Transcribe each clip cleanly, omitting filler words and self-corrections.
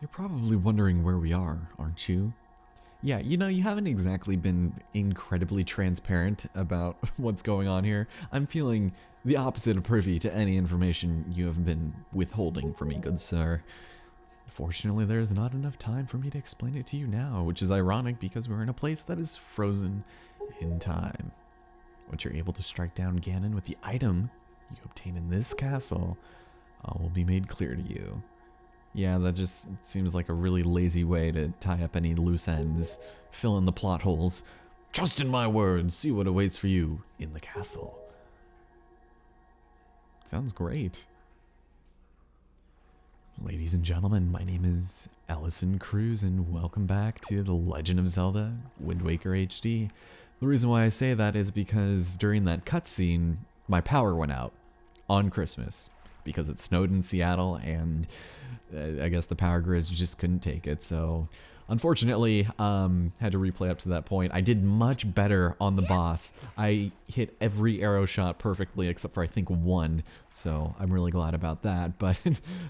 You're probably wondering where we are, aren't you? Yeah, you haven't exactly been incredibly transparent about what's going on here. I'm feeling the opposite of privy to any information you have been withholding from me, good sir. Fortunately, there's not enough time for me to explain it to you now, which is ironic because we're in a place that is frozen in time. Once you're able to strike down Ganon with the item you obtain in this castle, all will be made clear to you. Yeah, that just seems like a really lazy way to tie up any loose ends, fill in the plot holes. Trust in my words, see what awaits for you in the castle. Sounds great. Ladies and gentlemen, my name is Allison Cruz and welcome back to The Legend of Zelda Wind Waker HD. The reason why I say that is because during that cutscene, my power went out on Christmas because it snowed in Seattle and I guess the power grids just couldn't take it. So unfortunately, had to replay up to that point. I did much better on the boss. I hit every arrow shot perfectly except for I think one. So I'm really glad about that, but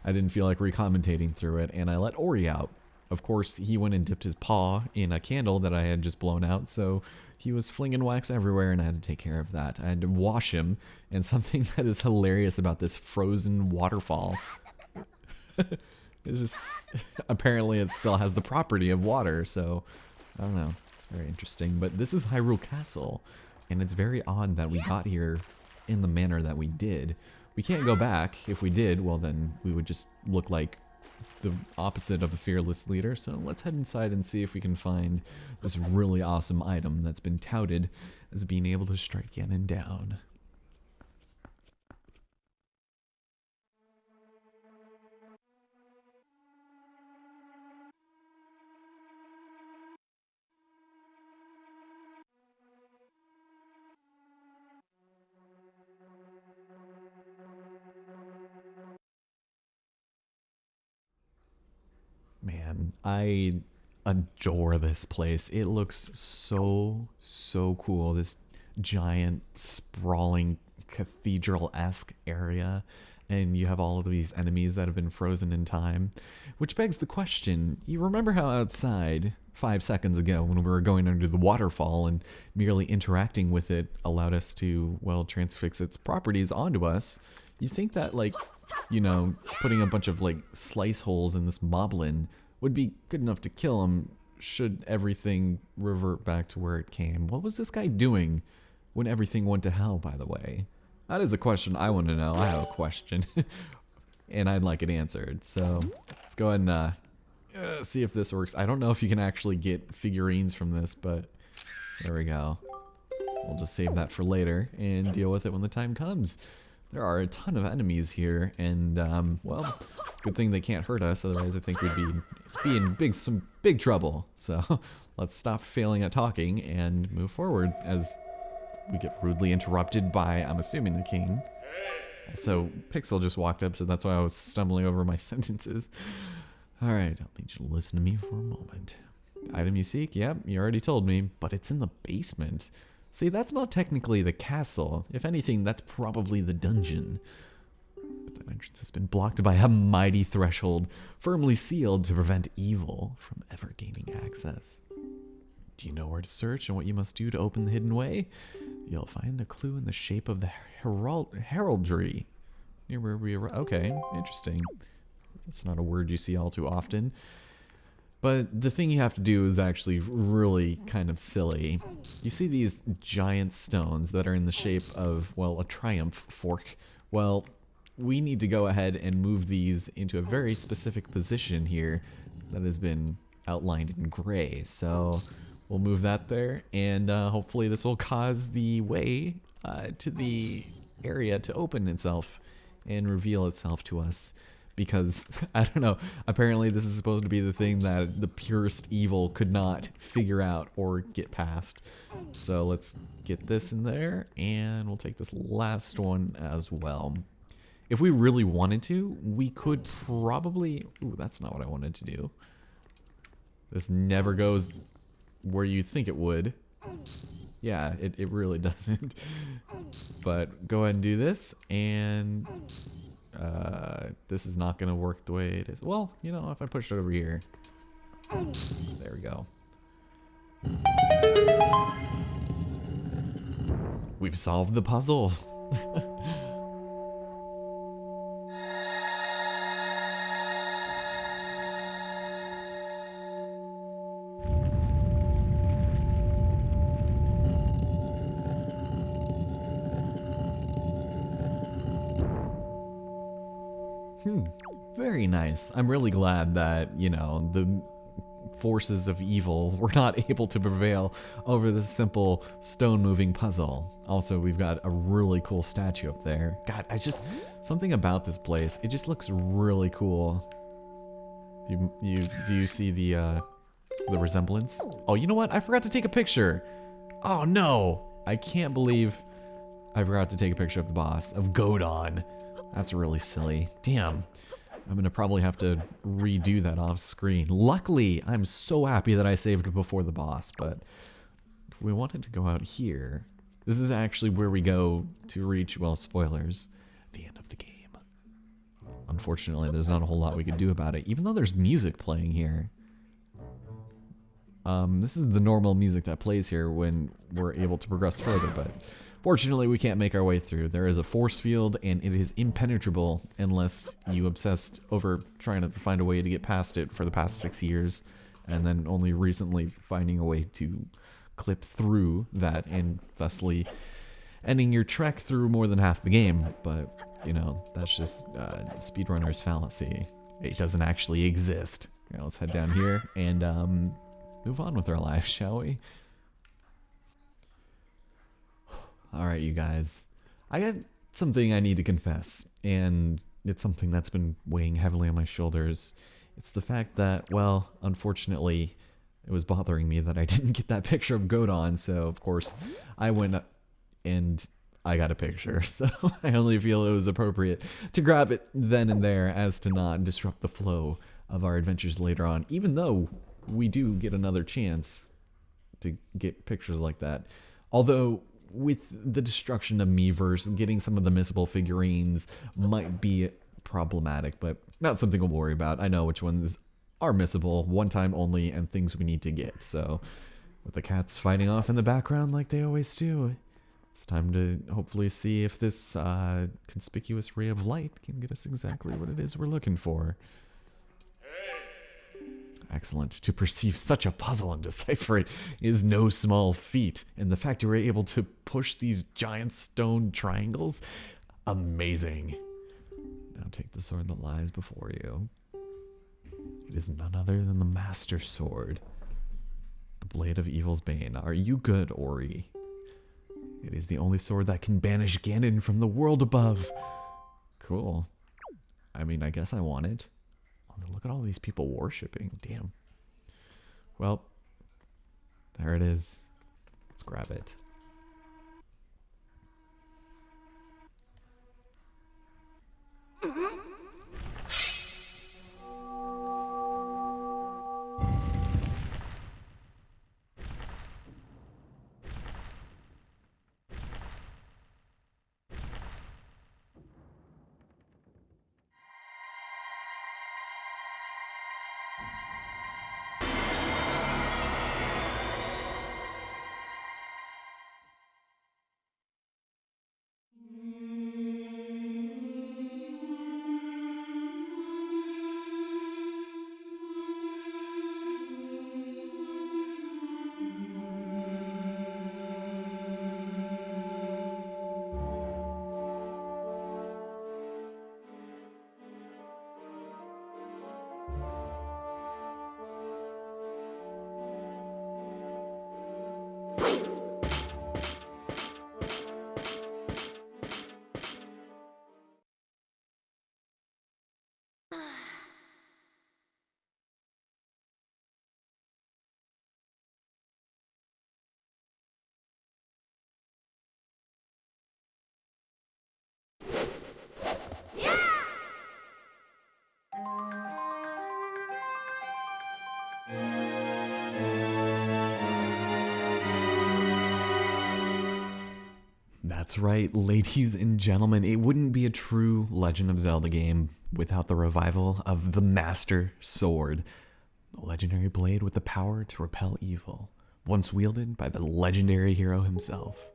I didn't feel like recommentating through it and I let Ori out. Of course, he went and dipped his paw in a candle that I had just blown out, so he was flinging wax everywhere and I had to take care of that. I had to wash him, and something that is hilarious about this frozen waterfall it's just, apparently it still has the property of water, so I don't know, it's very interesting. But this is Hyrule Castle, and it's very odd that we got here in the manner that we did. We can't go back. If we did, well then we would just look like the opposite of a fearless leader, so let's head inside and see if we can find this really awesome item that's been touted as being able to strike Ganon down. Man, I adore this place. It looks so cool. This giant, sprawling, cathedral-esque area. And you have all of these enemies that have been frozen in time. Which begs the question, you remember how outside, 5 seconds ago, when we were going under the waterfall and merely interacting with it allowed us to, well, transfix its properties onto us? You think that, like, putting a bunch of like slice holes in this moblin would be good enough to kill him should everything revert back to where it came. What was this guy doing when everything went to hell, by the way? That is a question I want to know. I have a question and I'd like it answered. So let's go ahead and see if this works. I don't know if you can actually get figurines from this, but there we go. We'll just save that for later and deal with it when the time comes. There are a ton of enemies here, and, well, good thing they can't hurt us, otherwise I think we'd be in some big trouble. So, let's stop failing at talking and move forward as we get rudely interrupted by, I'm assuming, the king. So, Pixel just walked up, so that's why I was stumbling over my sentences. Alright, I'll need you to listen to me for a moment. Item you seek? Yep, you already told me, but it's in the basement. See, that's not technically the castle. If anything, that's probably the dungeon. But that entrance has been blocked by a mighty threshold, firmly sealed to prevent evil from ever gaining access. Do you know where to search and what you must do to open the hidden way? You'll find a clue in the shape of the heraldry. Near where we are. Okay, interesting. That's not a word you see all too often. But the thing you have to do is actually really kind of silly. You see these giant stones that are in the shape of, well, a triumph fork. Well, we need to go ahead and move these into a very specific position here that has been outlined in gray. So we'll move that there, and hopefully this will cause the way to the area to open itself and reveal itself to us. Because, I don't know, apparently this is supposed to be the thing that the purest evil could not figure out or get past. So let's get this in there, and we'll take this last one as well. If we really wanted to, we could probably... Ooh, that's not what I wanted to do. This never goes where you think it would. Yeah, it really doesn't. But go ahead and do this, and... This is not gonna work the way it is. Well, you know, if I push it over here. There we go. We've solved the puzzle. Very nice. I'm really glad that, you know, the forces of evil were not able to prevail over this simple stone moving puzzle. Also, we've got a really cool statue up there. God, something about this place, it just looks really cool. Do you see the resemblance? Oh, you know what? I forgot to take a picture. Oh no! I can't believe I forgot to take a picture of the boss, of Godon. That's really silly. Damn. I'm gonna probably have to redo that off screen. Luckily, I'm so happy that I saved it before the boss, but if we wanted to go out here, this is actually where we go to reach, well, spoilers, the end of the game. Unfortunately, there's not a whole lot we could do about it, even though there's music playing here. This is the normal music that plays here when we're able to progress further, but fortunately we can't make our way through. There is a force field and it is impenetrable unless you obsessed over trying to find a way to get past it for the past 6 years, and then only recently finding a way to clip through that and thusly ending your trek through more than half the game. But, you know, that's just speedrunner's fallacy. It doesn't actually exist. Now let's head down here and move on with our lives, shall we? Alright, you guys. I got something I need to confess, and it's something that's been weighing heavily on my shoulders. It's the fact that, well, unfortunately, it was bothering me that I didn't get that picture of Godon, so of course I went up and I got a picture. So I only feel it was appropriate to grab it then and there as to not disrupt the flow of our adventures later on, even though we do get another chance to get pictures like that. Although, with the destruction of Miiverse, getting some of the missable figurines might be problematic, but not something we'll worry about. I know which ones are missable, one time only, and things we need to get. So, with the cats fighting off in the background like they always do, it's time to hopefully see if this conspicuous ray of light can get us exactly what it is we're looking for. Excellent. To perceive such a puzzle and decipher it is no small feat. And the fact you were able to push these giant stone triangles, amazing. Now take the sword that lies before you. It is none other than the Master Sword, the Blade of Evil's Bane. Are you good, Ori? It is the only sword that can banish Ganon from the world above. Cool. I mean, I guess I want it. Look at all these people worshipping. Damn. Well, there it is. Let's grab it. That's right, ladies and gentlemen. It wouldn't be a true Legend of Zelda game without the revival of the Master Sword, a legendary blade with the power to repel evil, once wielded by the legendary hero himself.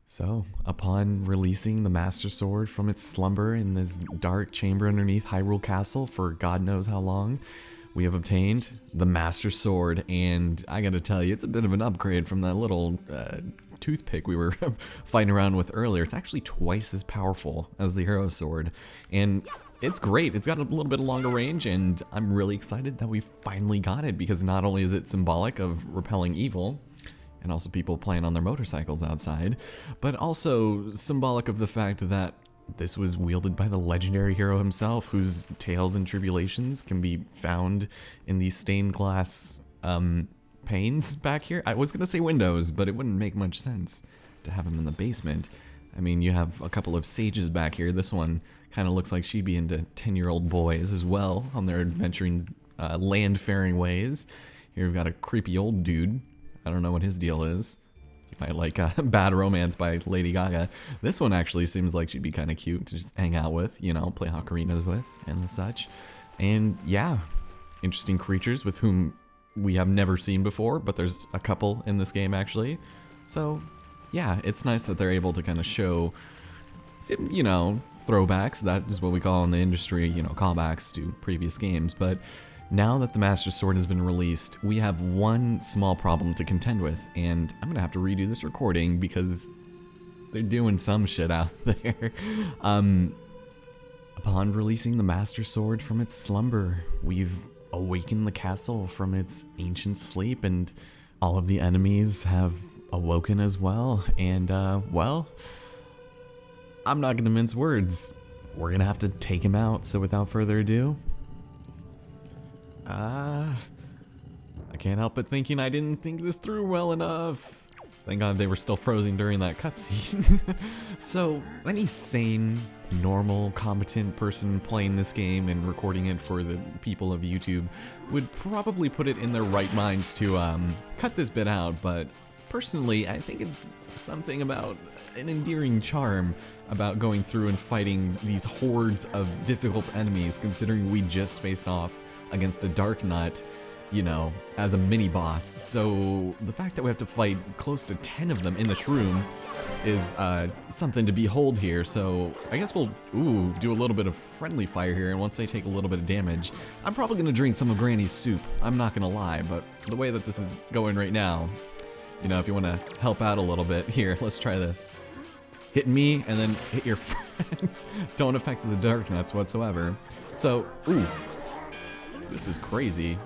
So, upon releasing the Master Sword from its slumber in this dark chamber underneath Hyrule Castle for God knows how long, we have obtained the Master Sword, and I gotta tell you, it's a bit of an upgrade from that little toothpick we were fighting around with earlier. It's actually twice as powerful as the Hero Sword, and it's great. It's got a little bit longer range, and I'm really excited that we finally got it, because not only is it symbolic of repelling evil, and also people playing on their motorcycles outside, but also symbolic of the fact that this was wielded by the legendary hero himself, whose tales and tribulations can be found in these stained glass panes back here. I was gonna say windows, but it wouldn't make much sense to have him in the basement. I mean, you have a couple of sages back here. This one kind of looks like she'd be into 10-year-old boys as well on their adventuring, land-faring ways. Here we've got a creepy old dude. I don't know what his deal is. He might like Bad Romance by Lady Gaga. This one actually seems like she'd be kind of cute to just hang out with, you know, play ocarinas with and such. And yeah, interesting creatures with whom we have never seen before, but there's a couple in this game actually. So yeah, it's nice that they're able to kind of show, you know, throwbacks. That is what we call in the industry, you know, callbacks to previous games. But now that the Master Sword has been released, we have one small problem to contend with, and I'm gonna have to redo this recording because they're doing some shit out there. Upon releasing the Master Sword from its slumber, we've awakened the castle from its ancient sleep, and all of the enemies have awoken as well, and well, I'm not gonna mince words. We're gonna have to take him out, so without further ado, I can't help but thinking I didn't think this through well enough. Thank God they were still frozen during that cutscene. So, any sane, normal, competent person playing this game and recording it for the people of YouTube would probably put it in their right minds to cut this bit out, but personally, I think it's something about an endearing charm about going through and fighting these hordes of difficult enemies, considering we just faced off against a Dark Nut, you know, as a mini-boss. So the fact that we have to fight close to 10 of them in this room is something to behold here. So I guess we'll do a little bit of friendly fire here, and once they take a little bit of damage, I'm probably going to drink some of Granny's soup. I'm not going to lie, but the way that this is going right now, you know, if you want to help out a little bit, here, let's try this. Hit me, and then hit your friends. Don't affect the Dark Nuts whatsoever. So, this is crazy.